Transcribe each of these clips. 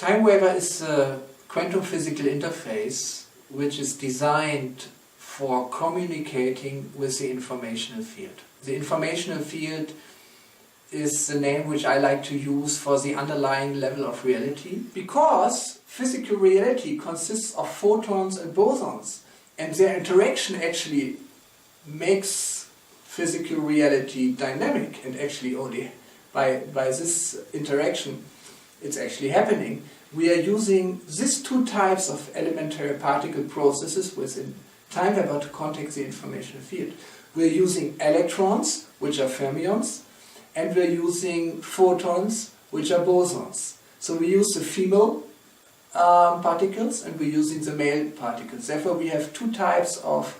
TimeWaver is a quantum physical interface which is designed for communicating with the informational field. The informational field is the name which I like to use for the underlying level of reality, because physical reality consists of photons and bosons, and their interaction actually makes physical reality dynamic, and actually only by this interaction it's actually happening. We are using these two types of elementary particle processes within TimeWaver to contact the informational field. We're using electrons, which are fermions, and we're using photons, which are bosons. So we use the female particles and we're using the male particles. Therefore we have two types of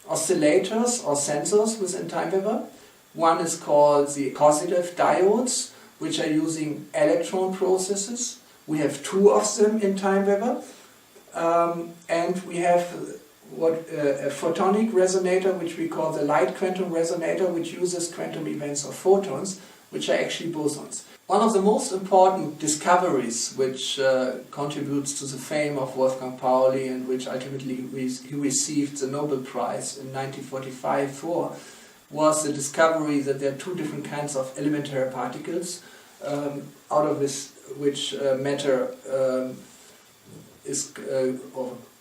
oscillators or sensors within TimeWaver. One is called the positive diodes, which are using electron processes. We have two of them in TimeWaver, and we have a photonic resonator, which we call the light quantum resonator, which uses quantum events of photons, which are actually bosons. One of the most important discoveries which contributes to the fame of Wolfgang Pauli, and which ultimately he received the Nobel Prize in 1945 for, was the discovery that there are two different kinds of elementary particles, out of which matter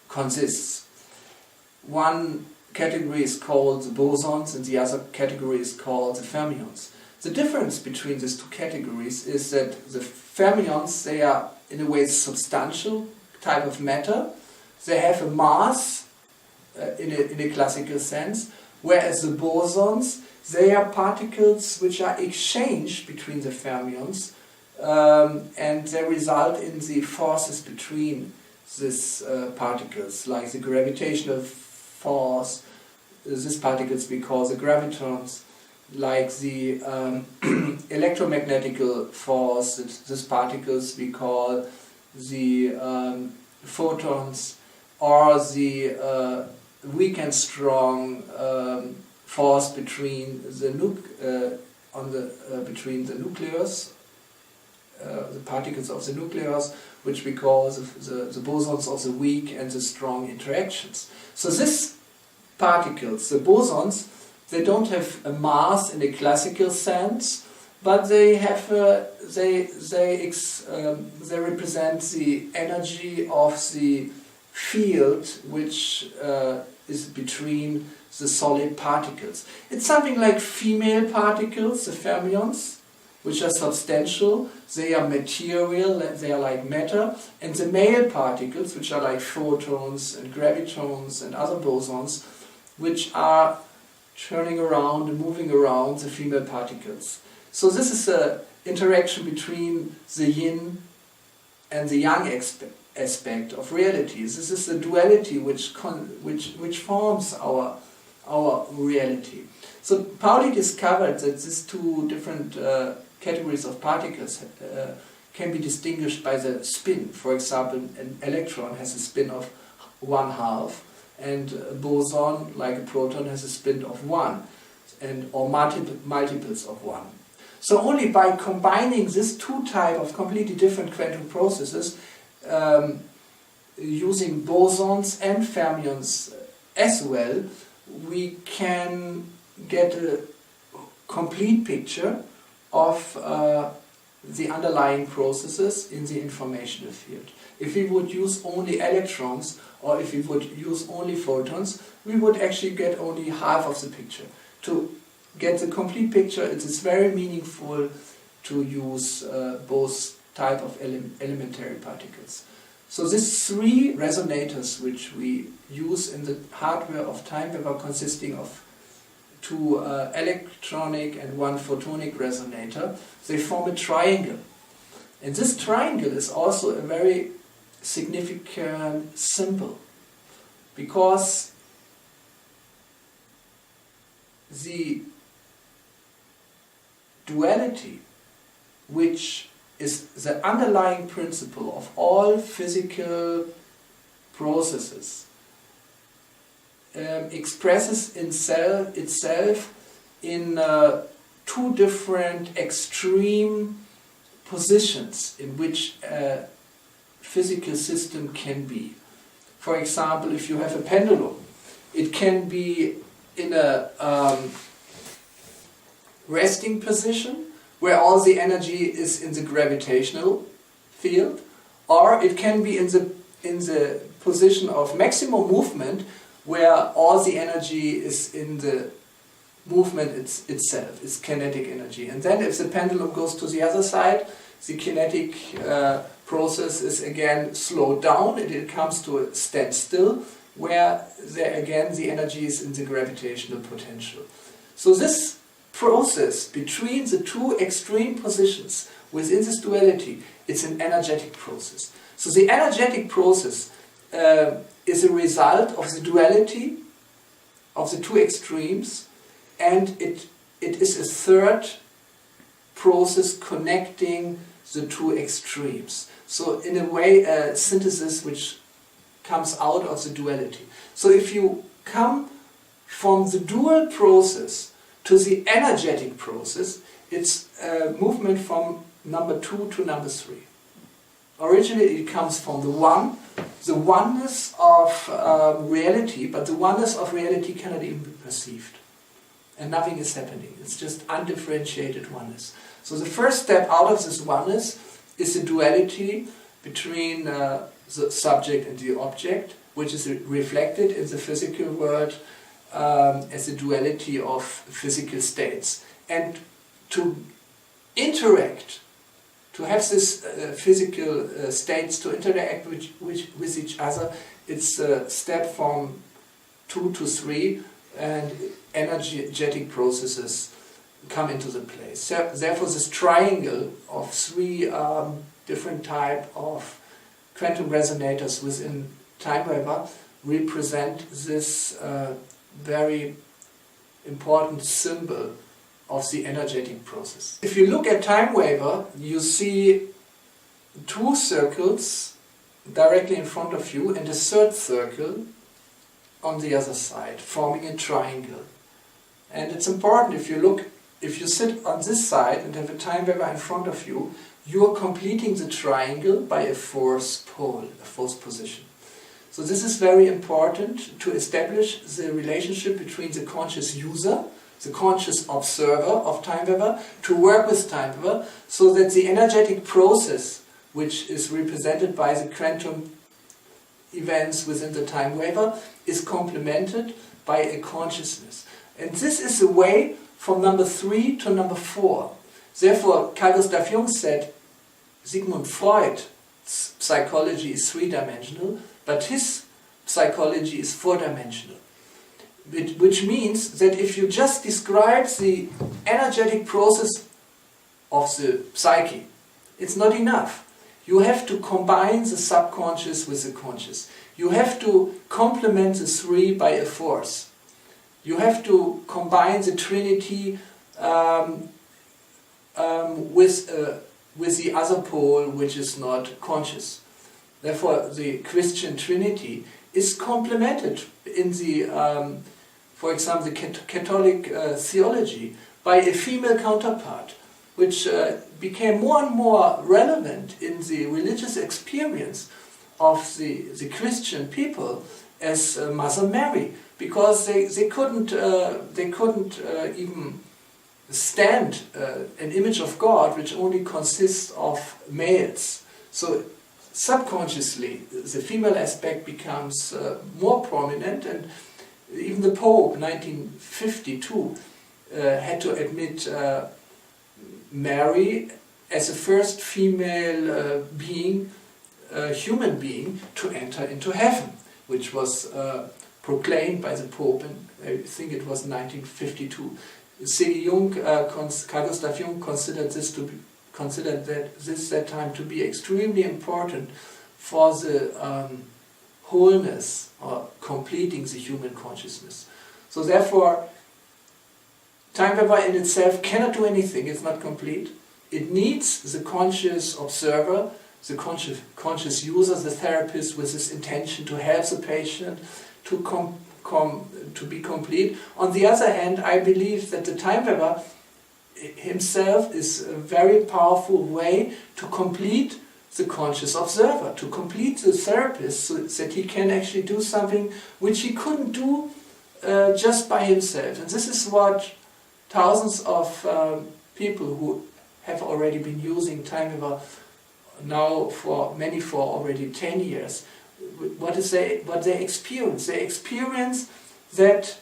consists. One category is called the bosons and the other category is called the fermions. The difference between these two categories is that the fermions, they are in a way substantial type of matter. They have a mass in a classical sense, whereas the bosons, they are particles which are exchanged between the fermions, and they result in the forces between these particles, like the gravitational force. These particles we call the gravitons, like the electromagnetic force. These particles we call the photons, or the weak and strong force between the nucleus, the particles of the nucleus, which we call the bosons of the weak and the strong interactions. So these particles, the bosons, they don't have a mass in a classical sense, but they have they represent the energy of the field which is between the solid particles. It's something like female particles, the fermions, which are substantial, they are material, they are like matter, and the male particles, which are like photons and gravitons and other bosons, which are turning around and moving around the female particles. So this is an interaction between the yin and the yang aspect of reality. This is the duality which forms our reality. So Pauli discovered that these two different categories of particles can be distinguished by the spin. For example, an electron has a spin of 1/2, and a boson, like a proton, has a spin of 1, or multiples of 1. So only by combining these two types of completely different quantum processes, using bosons and fermions as well, we can get a complete picture of the underlying processes in the informational field. If we would use only electrons, or if we would use only photons, we would actually get only half of the picture. To get the complete picture, it is very meaningful to use both type of elementary particles. So these three resonators which we use in the hardware of TimeWaver, consisting of two electronic and one photonic resonator, they form a triangle. And this triangle is also a very significant symbol, because the duality, which is the underlying principle of all physical processes, expresses itself in two different extreme positions in which physical system can be. For example, if you have a pendulum, it can be in a resting position where all the energy is in the gravitational field, or it can be in the position of maximum movement where all the energy is in the movement itself, it's kinetic energy. And then if the pendulum goes to the other side, the kinetic process is again slowed down, it comes to a standstill, where there again the energy is in the gravitational potential. So this process between the two extreme positions within this duality, it's an energetic process. So the energetic process is a result of the duality of the two extremes, and it is a third process connecting the two extremes. So in a way, a synthesis which comes out of the duality. So if you come from the dual process to the energetic process, it's a movement from number 2 to number 3. Originally it comes from the oneness of reality, but the oneness of reality cannot even be perceived. And nothing is happening. It's just undifferentiated oneness. So the first step out of this oneness is the duality between the subject and the object, which is reflected in the physical world as a duality of physical states. And to interact, to have these physical states to interact with each other, it's a step from 2 to 3, and energetic processes come into the place. So, therefore this triangle of 3 different type of quantum resonators within TimeWaver represent this very important symbol of the energetic process. If you look at TimeWaver, you see 2 circles directly in front of you and a third circle on the other side, forming a triangle. And it's important, if you sit on this side and have a TimeWaver in front of you, you are completing the triangle by a fourth pole, a fourth position. So this is very important to establish the relationship between the conscious user, the conscious observer of TimeWaver, to work with TimeWaver, so that the energetic process, which is represented by the quantum events within the TimeWaver, is complemented by a consciousness. And this is the way from number 3 to number 4. Therefore, Carl Gustav Jung said, Sigmund Freud's psychology is 3-dimensional, but his psychology is 4-dimensional. Which means that if you just describe the energetic process of the psyche, it's not enough. You have to combine the subconscious with the conscious. You have to complement the 3 by a fourth. You have to combine the Trinity with the other pole, which is not conscious. Therefore, the Christian Trinity is complemented in the, for example, the Catholic theology by a female counterpart, which became more and more relevant in the religious experience of the Christian people as Mother Mary, because they couldn't even stand an image of God which only consists of males. So subconsciously the female aspect becomes more prominent, and even the Pope, 1952, had to admit Mary as the first female being, human being, to enter into heaven, which was proclaimed by the Pope, and I think it was 1952. Carl Gustav Jung considered that time to be extremely important for the wholeness or completing the human consciousness. So therefore, TimeWaver in itself cannot do anything, it's not complete. It needs the conscious observer, the conscious user, the therapist, with this intention to help the patient to be complete. On the other hand, I believe that the TimeWaver himself is a very powerful way to complete the conscious observer, to complete the therapist so that he can actually do something which he couldn't do just by himself. And this is what thousands of people who have already been using TimeWaver now for already 10 years, what they experience. They experience that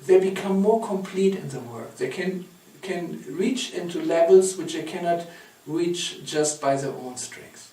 they become more complete in the work. They can reach into levels which they cannot reach just by their own strength.